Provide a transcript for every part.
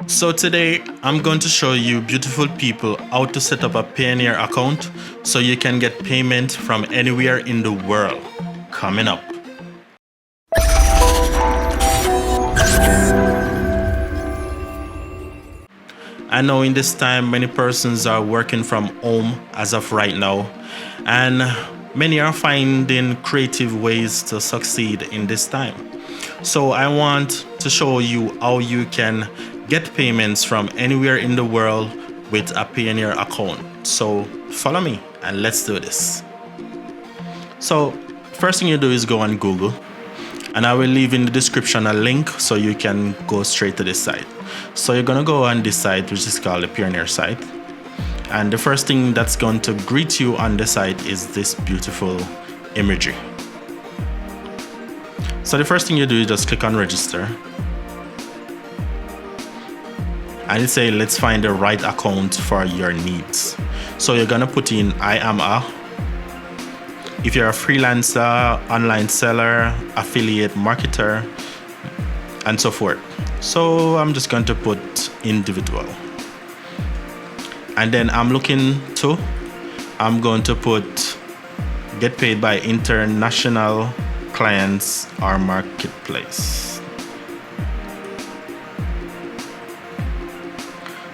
So today I'm going to show you beautiful people how to set up a Payoneer account so you can get payment from anywhere in the world. Coming up. I know in this time many persons are working from home as of right now, and many are finding creative ways to succeed in this time. So I want to show you how you can get payments from anywhere in the world with a Payoneer account. So follow me and let's do this. So first thing you do is go on Google, and I will leave in the description a link so you can go straight to this site. So you're gonna go on this site, which is called the Payoneer site, and the first thing that's going to greet you on the site is this beautiful imagery. So the first thing you do is just click on register, and it say let's find the right account for your needs. So you're gonna put in I am a, if you're a freelancer, online seller, affiliate marketer, and so forth. So I'm just going to put individual, and then I'm going to put get paid by international clients or marketplace.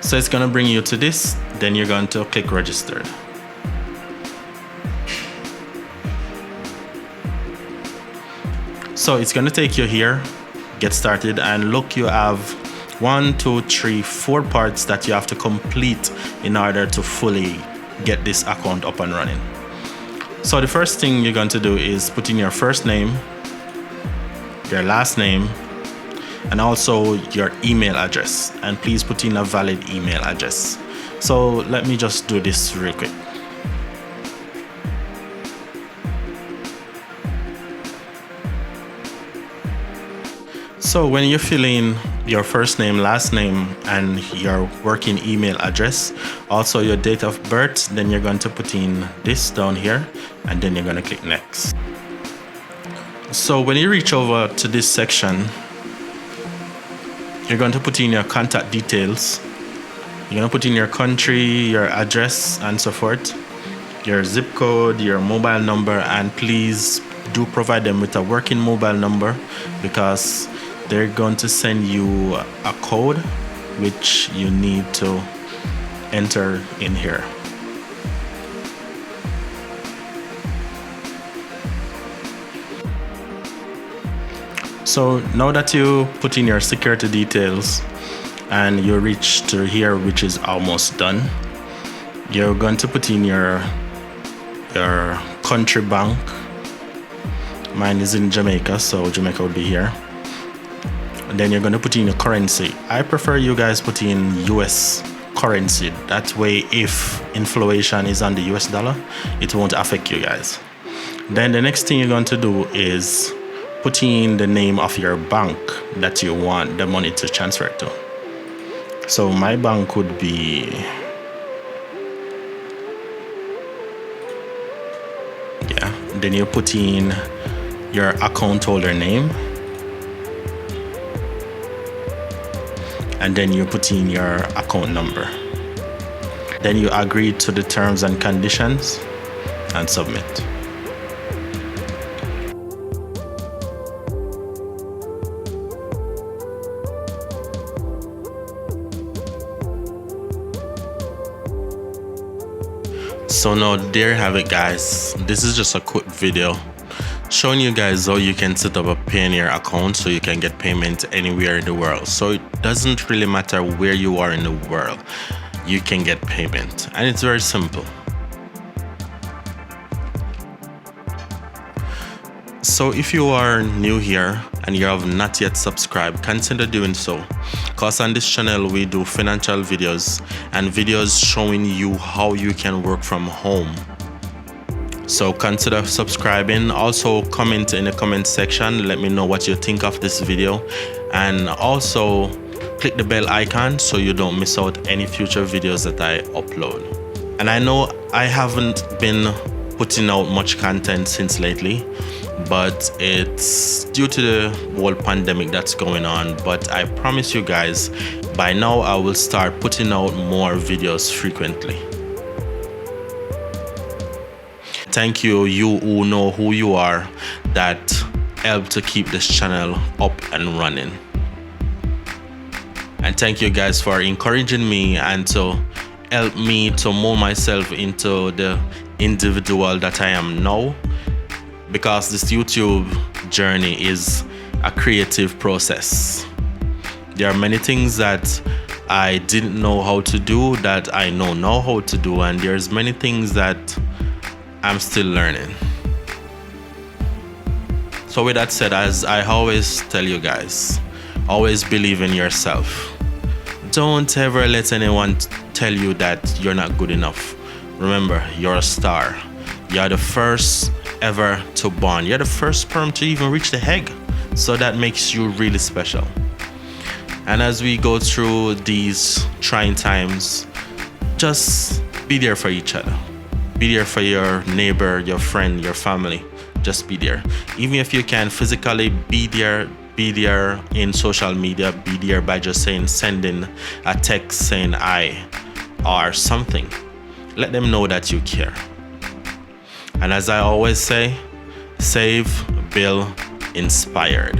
So it's going to bring you to this, then you're going to click registered. So it's going to take you here, get started, and look, you have 1, 2, 3, 4 parts that you have to complete in order to fully get this account up and running. So the first thing you're going to do is put in your first name, your last name, and also your email address, and please put in a valid email address. So let me just do this real quick. So when you fill in your first name, last name, and your working email address, also your date of birth, then you're going to put in this down here, and then you're going to click next. So when you reach over to this section, you're going to put in your contact details. You're going to put in your country, your address, and so forth, your zip code, your mobile number, and please do provide them with a working mobile number, because they're going to send you a code which you need to enter in here. So now that you put in your security details and you reach to here, which is almost done, you're going to put in your country bank. Mine is in Jamaica, so Jamaica would be here. And then you're going to put in your currency. I prefer you guys put in US currency. That way, if inflation is on the US dollar, it won't affect you guys. Then the next thing you're going to do is put in the name of your bank that you want the money to transfer to. So my bank would be, then you put in your account holder name, and then you put in your account number. Then you agree to the terms and conditions and submit. So now there you have it, guys. This is just a quick video showing you guys how you can set up a Payoneer account so you can get payment anywhere in the world. So it doesn't really matter where you are in the world, you can get payment, and it's very simple. So if you are new here and you have not yet subscribed, consider doing so, because on this channel we do financial videos and videos showing you how you can work from home. So consider subscribing. Also comment in the comment section, let me know what you think of this video, and also click the bell icon so you don't miss out any future videos that I upload. And I know I haven't been putting out much content since lately, but it's due to the whole pandemic that's going on. But I promise you guys, By now, I will start putting out more videos frequently. Thank you, you who know who you are, that help to keep this channel up and running. And thank you guys for encouraging me and to help me to mold myself into the individual that I am now, because this YouTube journey is a creative process. There are many things that I didn't know how to do that I know now how to do, and there's many things that I'm still learning. So with that said, as I always tell you guys, always believe in yourself. Don't ever let anyone tell you that you're not good enough. Remember, you're a star. You're the first ever to born. You're the first sperm to even reach the egg. So that makes you really special. And as we go through these trying times, just be there for each other. Be there for your neighbor, your friend, your family. Just be there. Even if you can physically be there in social media, be there by just sending a text saying I or something. Let them know that you care. And as I always say, save, build, inspired.